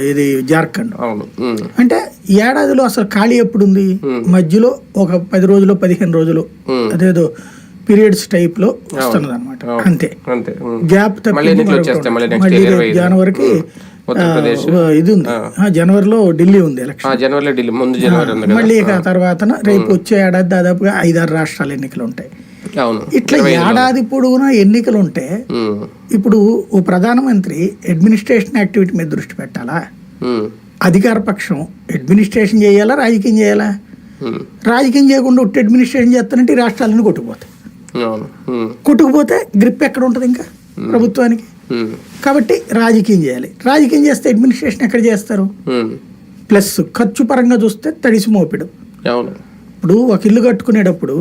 ఇది జార్ఖండ్. అంటే ఏడాదిలో అసలు ఖాళీ ఎప్పుడుంది? మధ్యలో ఒక 10 రోజులు 15 రోజులు అదేదో పీరియడ్స్ టైప్ లో వస్తున్నది అనమాట. అంతే గ్యాప్ మళ్ళీ జనవరికి ఇది ఉంది. జనవరిలో ఢిల్లీ ఉంది ఎలక్షన్. మళ్ళీ ఆ తర్వాత రేపు వచ్చే ఏడాది దాదాపుగా 5-6 రాష్ట్రాల ఎన్నికలు ఉంటాయి. ఇట్లా ఏడాది పొడవునా ఎన్నికలు ఉంటే ఇప్పుడు ఓ ప్రధానమంత్రి అడ్మినిస్ట్రేషన్ యాక్టివిటీ మీద దృష్టి పెట్టాలా? అధికార పక్షం అడ్మినిస్ట్రేషన్ చేయాలా, రాజకీయం చేయాలా? రాజకీయం చేయకుండా ఒట్టి అడ్మినిస్ట్రేషన్ చేస్తానంటే ఈ రాష్ట్రాలను కొట్టుకుపోతాయి. కొట్టుకుపోతే గ్రిప్ ఎక్కడ ఉంటుంది ఇంకా ప్రభుత్వానికి? కాబట్టి రాజకీయం చేయాలి. రాజకీయం చేస్తే అడ్మినిస్ట్రేషన్ ఎక్కడ చేస్తారు? ప్లస్ ఖర్చు పరంగా చూస్తే తడిసి మోపిడు. ఇప్పుడు ఒక ఇల్లు కట్టుకునేటప్పుడు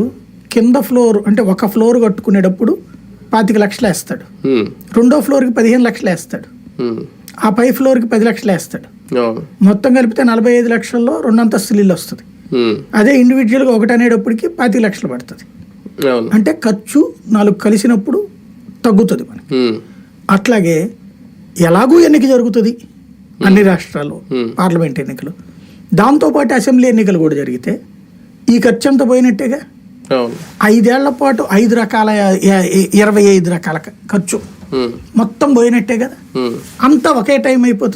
కింద ఫ్లోర్ అంటే ఒక ఫ్లోర్ కట్టుకునేటప్పుడు 25 లక్షలు వేస్తాడు, రెండో ఫ్లోర్కి 15 లక్షలు వేస్తాడు, ఆ పై ఫ్లోర్కి 10 లక్షలు వేస్తాడు. మొత్తం కలిపితే 45 లక్షల్లో 2 అంతస్తులు ఇల్లు వస్తుంది. అదే ఇండివిజువల్గా ఒకటి అనేటప్పటికి 25 లక్షలు పడుతుంది. అంటే ఖర్చు 4 కలిసినప్పుడు తగ్గుతుంది మనకి. అట్లాగే ఎలాగూ ఎన్నిక జరుగుతుంది అన్ని రాష్ట్రాల్లో, పార్లమెంట్ ఎన్నికలు, దాంతోపాటు అసెంబ్లీ ఎన్నికలు కూడా జరిగితే ఈ ఖర్చు అంతా పోయినట్టేగా. 5 ఏళ్ల పాటు 5 రకాల 25 రకాల ఖర్చు మొత్తం పోయినట్టే కదా. అంతా ఒకే టైం అయిపోతుంది.